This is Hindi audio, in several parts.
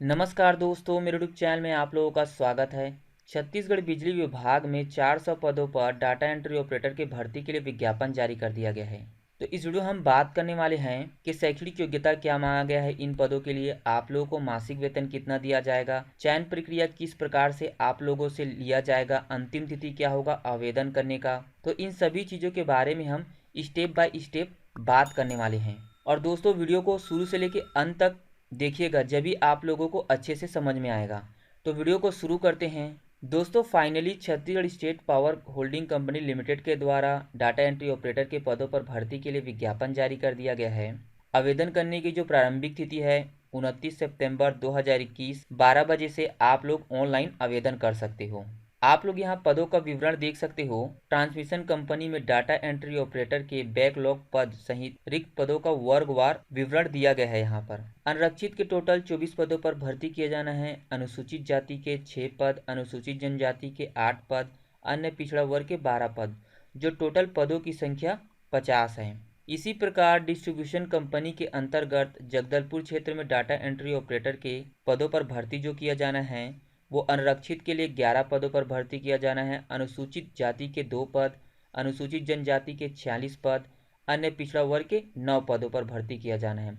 नमस्कार दोस्तों, मेरे यूट्यूब चैनल में आप लोगों का स्वागत है। छत्तीसगढ़ बिजली विभाग में 400 पदों पर डाटा एंट्री ऑपरेटर की भर्ती के लिए विज्ञापन जारी कर दिया गया है। तो इस वीडियो हम बात करने वाले हैं कि शैक्षणिक योग्यता क्या मांगा गया है इन पदों के लिए, आप लोगों को मासिक वेतन कितना दिया जाएगा, चयन प्रक्रिया किस प्रकार से आप लोगों से लिया जाएगा, अंतिम तिथि क्या होगा आवेदन करने का। तो इन सभी चीज़ों के बारे में हम स्टेप बाय स्टेप बात करने वाले हैं। और दोस्तों, वीडियो को शुरू से लेकर अंत तक देखिएगा, जब भी आप लोगों को अच्छे से समझ में आएगा। तो वीडियो को शुरू करते हैं। दोस्तों, finally Chhattisgarh state power holding company limited के द्वारा डाटा एंट्री ऑपरेटर के पदों पर भर्ती के लिए विज्ञापन जारी कर दिया गया है। आवेदन करने की जो प्रारंभिक तिथि है 29 सितंबर 2021 12 बजे से आप लोग ऑनलाइन आवेदन कर सकते हो। आप लोग यहाँ पदों का विवरण देख सकते हो। ट्रांसमिशन कंपनी में डाटा एंट्री ऑपरेटर के बैकलॉग पद सहित रिक्त पदों का वर्गवार विवरण दिया गया है। यहाँ पर अनारक्षित के टोटल 24 पदों पर भर्ती किया जाना है। अनुसूचित जाति के 6 पद, अनुसूचित जनजाति के 8 पद, अन्य पिछड़ा वर्ग के 12 पद, जो टोटल पदों की संख्या 50 है। इसी प्रकार डिस्ट्रीब्यूशन कंपनी के अंतर्गत जगदलपुर क्षेत्र में डाटा एंट्री ऑपरेटर के पदों पर भर्ती जो किया जाना है वो अनारक्षित के लिए 11 पदों पर भर्ती किया जाना है। अनुसूचित जाति के 2 पद, अनुसूचित जनजाति के 46 पद, अन्य पिछड़ा वर्ग के 9 पदों पर भर्ती किया जाना है।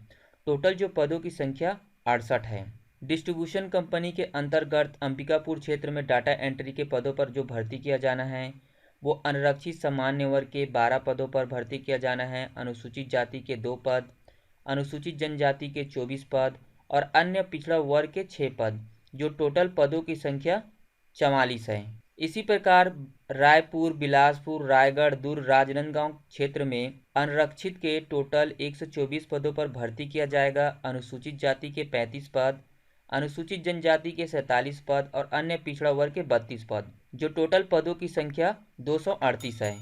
टोटल जो पदों की संख्या 68 है। डिस्ट्रीब्यूशन कंपनी के अंतर्गत अंबिकापुर क्षेत्र में डाटा एंट्री के पदों पर जो भर्ती किया जाना है वो अनारक्षित सामान्य वर्ग के 12 पदों पर भर्ती किया जाना है। अनुसूचित जाति के 2 पद, अनुसूचित जनजाति के 24 पद और अन्य पिछड़ा वर्ग के 6 पद, जो टोटल पदों की संख्या 44 है। इसी प्रकार रायपुर, बिलासपुर, रायगढ़, दुर्ग, राजनांदगांव क्षेत्र में अनारक्षित के टोटल 124 पदों पर भर्ती किया जाएगा। अनुसूचित जाति के 35 पद, अनुसूचित जनजाति के 47 पद और अन्य पिछड़ा वर्ग के 32 पद, जो टोटल पदों की संख्या 238 है।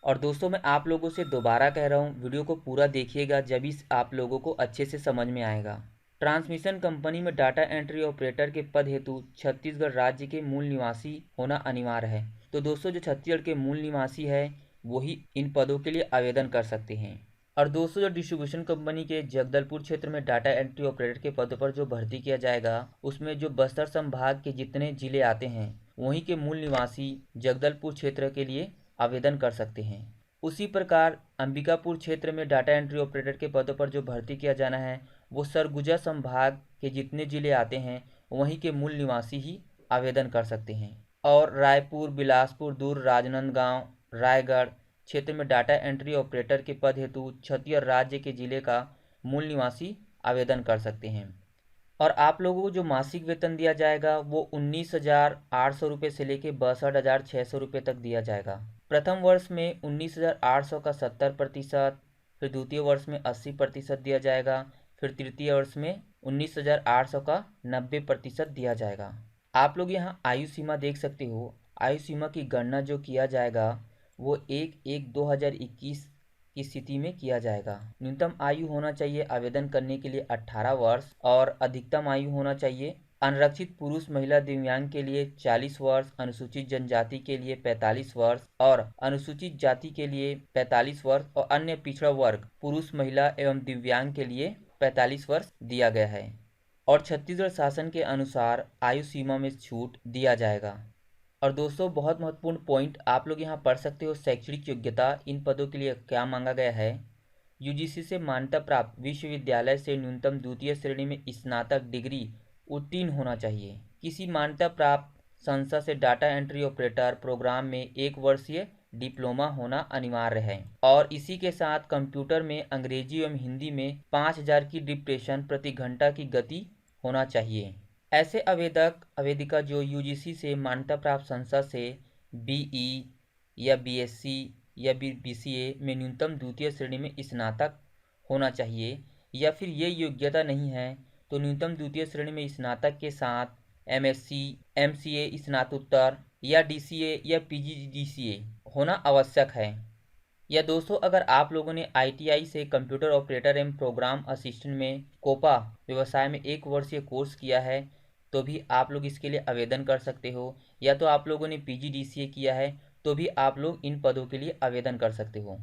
और दोस्तों, मैं आप लोगों से दोबारा कह रहा हूँ, वीडियो को पूरा देखिएगा, जब इस आप लोगों को अच्छे से समझ में आएगा। ट्रांसमिशन कंपनी में डाटा एंट्री ऑपरेटर के पद हेतु छत्तीसगढ़ राज्य के मूल निवासी होना अनिवार्य है। तो दोस्तों, जो छत्तीसगढ़ के मूल निवासी है वही इन पदों के लिए आवेदन कर सकते हैं। और दोस्तों, जो डिस्ट्रीब्यूशन कंपनी के जगदलपुर क्षेत्र में डाटा एंट्री ऑपरेटर के पदों पर जो भर्ती किया जाएगा उसमें जो बस्तर संभाग के जितने जिले आते हैं वहीं के मूल निवासी जगदलपुर क्षेत्र के लिए आवेदन कर सकते हैं। उसी प्रकार अंबिकापुर क्षेत्र में डाटा एंट्री ऑपरेटर के पदों पर जो भर्ती किया जाना है वो सरगुजा संभाग के जितने जिले आते हैं वहीं के मूल निवासी ही आवेदन कर सकते हैं। और रायपुर, बिलासपुर, दुर्ग, राजनांदगांव, रायगढ़ क्षेत्र में डाटा एंट्री ऑपरेटर के पद हेतु छत्तीसगढ़ राज्य के जिले का मूल निवासी आवेदन कर सकते हैं। और आप लोगों को जो मासिक वेतन दिया जाएगा वो 19,800 रुपये से लेकर 62,600 रुपये तक दिया जाएगा। प्रथम वर्ष में 19,800 का 70%, फिर द्वितीय वर्ष में 80% दिया जाएगा, फिर तृतीय वर्ष में 19,800 का 90% दिया जाएगा। आप लोग यहाँ आयु सीमा देख सकते हो। आयु सीमा की गणना जो किया जाएगा वो 1/1/2021 की स्थिति में किया जाएगा। न्यूनतम आयु होना चाहिए आवेदन करने के लिए 18 वर्ष और अधिकतम आयु होना चाहिए अनारक्षित पुरुष, महिला, दिव्यांग के लिए 40 वर्ष, अनुसूचित जनजाति के लिए 45 वर्ष और अनुसूचित जाति के लिए 45 वर्ष और अन्य पिछड़ा वर्ग पुरुष, महिला एवं दिव्यांग के लिए 45 वर्ष दिया गया है। और छत्तीसगढ़ शासन के अनुसार आयु सीमा में छूट दिया जाएगा। और दोस्तों, बहुत महत्वपूर्ण पॉइंट आप लोग यहाँ पढ़ सकते हो। शैक्षणिक योग्यता इन पदों के लिए क्या मांगा गया है। यूजीसी से मान्यता प्राप्त विश्वविद्यालय से न्यूनतम द्वितीय श्रेणी में स्नातक डिग्री उत्तीर्ण होना चाहिए। किसी मान्यता प्राप्त संस्था से डाटा एंट्री ऑपरेटर प्रोग्राम में 1 वर्षीय डिप्लोमा होना अनिवार्य है। और इसी के साथ कंप्यूटर में अंग्रेजी एवं हिंदी में 5000 की डिप्रेशन प्रति घंटा की गति होना चाहिए। ऐसे आवेदक आवेदिका जो यूजीसी से मान्यता प्राप्त संस्था से बीई या बीएससी या बीसीए में न्यूनतम द्वितीय श्रेणी में स्नातक होना चाहिए, या फिर ये योग्यता नहीं है तो न्यूनतम द्वितीय श्रेणी में स्नातक के साथ एमएससी, एमसीए स्नातकोत्तर या डीसीए या पीजीडीसीए होना आवश्यक है। या दोस्तों, अगर आप लोगों ने आईटीआई से कंप्यूटर ऑपरेटर एवं प्रोग्राम असिस्टेंट में कोपा व्यवसाय में 1 वर्षीय कोर्स किया है तो भी आप लोग इसके लिए आवेदन कर सकते हो। या तो आप लोगों ने पीजीडीसीए किया है तो भी आप लोग इन पदों के लिए आवेदन कर सकते हो।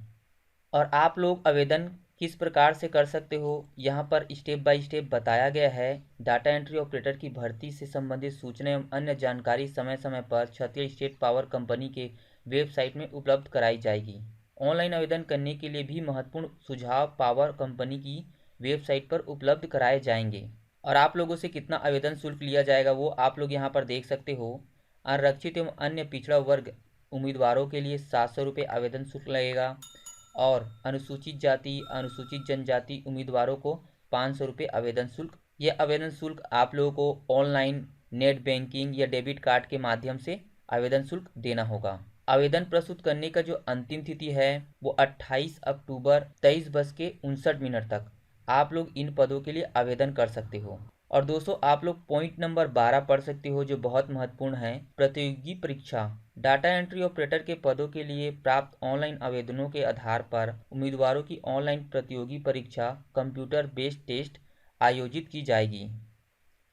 और आप लोग आवेदन किस प्रकार से कर सकते हो, यहाँ पर स्टेप बाय स्टेप बताया गया है। डाटा एंट्री ऑपरेटर की भर्ती से संबंधित सूचना एवं अन्य जानकारी समय समय पर छत्तीसगढ़ स्टेट पावर कंपनी के वेबसाइट में उपलब्ध कराई जाएगी। ऑनलाइन आवेदन करने के लिए भी महत्वपूर्ण सुझाव पावर कंपनी की वेबसाइट पर उपलब्ध कराए जाएंगे। और आप लोगों से कितना आवेदन शुल्क लिया जाएगा वो आप लोग यहाँ पर देख सकते हो। आरक्षित एवं अन्य पिछड़ा वर्ग उम्मीदवारों के लिए 700 रुपये आवेदन शुल्क लगेगा और अनुसूचित जाति अनुसूचित जनजाति उम्मीदवारों को 500 रुपये आवेदन शुल्क। यह आवेदन शुल्क आप लोगों को ऑनलाइन नेट बैंकिंग या डेबिट कार्ड के माध्यम से आवेदन शुल्क देना होगा। आवेदन प्रस्तुत करने का जो अंतिम तिथि है वो 28 अक्टूबर 23:59 तक आप लोग इन पदों के लिए आवेदन कर सकते हो। और दोस्तों आप लोग पॉइंट नंबर 12 पढ़ सकते हो जो बहुत महत्वपूर्ण है। प्रतियोगी परीक्षा डाटा एंट्री ऑपरेटर के पदों के लिए प्राप्त ऑनलाइन आवेदनों के आधार पर उम्मीदवारों की ऑनलाइन प्रतियोगी परीक्षा कंप्यूटर बेस्ड टेस्ट आयोजित की जाएगी।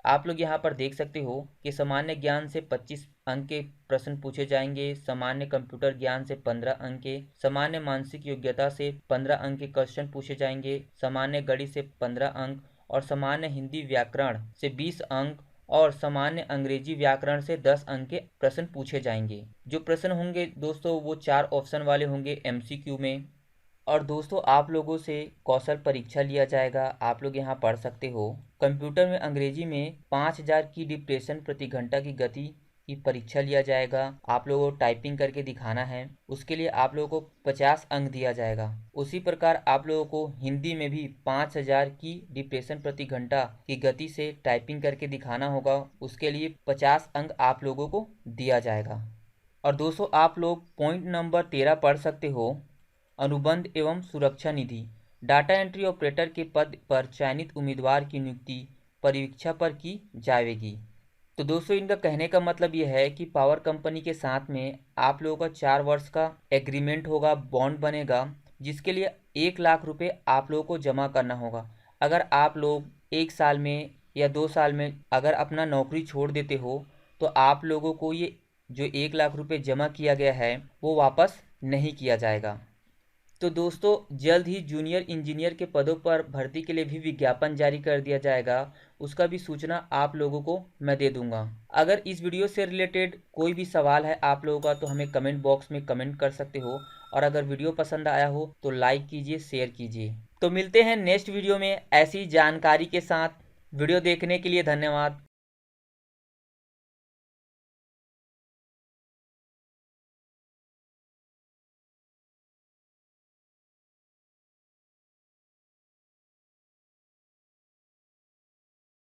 आप लोग यहाँ पर देख सकते हो कि सामान्य ज्ञान से 25 अंक के प्रश्न पूछे जाएंगे, सामान्य कंप्यूटर ज्ञान से 15 अंक के, सामान्य मानसिक योग्यता से 15 अंक के क्वेश्चन पूछे जाएंगे, सामान्य गणित से 15 अंक और सामान्य हिंदी व्याकरण से 20 अंक और सामान्य अंग्रेजी व्याकरण से 10 अंक के प्रश्न पूछे जाएंगे। जो प्रश्न होंगे दोस्तों वो 4 ऑप्शन वाले होंगे एमसीक्यू में। और दोस्तों आप लोगों से कौशल परीक्षा लिया जाएगा। आप लोग यहाँ पढ़ सकते हो कंप्यूटर में अंग्रेजी में 5000 की डिप्रेशन प्रति घंटा की गति की परीक्षा लिया जाएगा। आप लोगों को टाइपिंग करके दिखाना है, उसके लिए आप लोगों को 50 अंक दिया जाएगा। उसी प्रकार आप लोगों को हिंदी में भी 5000 की डिप्रेशन प्रति घंटा की गति से टाइपिंग करके दिखाना होगा, उसके लिए 50 अंक आप लोगों को दिया जाएगा। और दोस्तों आप लोग पॉइंट नंबर 13 पढ़ सकते हो अनुबंध एवं सुरक्षा निधि। डाटा एंट्री ऑपरेटर के पद पर चयनित उम्मीदवार की नियुक्ति परीक्षा पर की जाएगी। तो दोस्तों इनका कहने का मतलब यह है कि पावर कंपनी के साथ में आप लोगों का 4 वर्ष का एग्रीमेंट होगा, बॉन्ड बनेगा, जिसके लिए 1 लाख रुपए आप लोगों को जमा करना होगा। अगर आप लोग 1 साल में या 2 साल में अगर अपना नौकरी छोड़ देते हो तो आप लोगों को ये जो 1 लाख रुपए जमा किया गया है वो वापस नहीं किया जाएगा। तो दोस्तों जल्द ही जूनियर इंजीनियर के पदों पर भर्ती के लिए भी विज्ञापन जारी कर दिया जाएगा, उसका भी सूचना आप लोगों को मैं दे दूंगा। अगर इस वीडियो से रिलेटेड कोई भी सवाल है आप लोगों का तो हमें कमेंट बॉक्स में कमेंट कर सकते हो और अगर वीडियो पसंद आया हो तो लाइक कीजिए, शेयर कीजिए। तो मिलते हैं नेक्स्ट वीडियो में ऐसी जानकारी के साथ। वीडियो देखने के लिए धन्यवाद।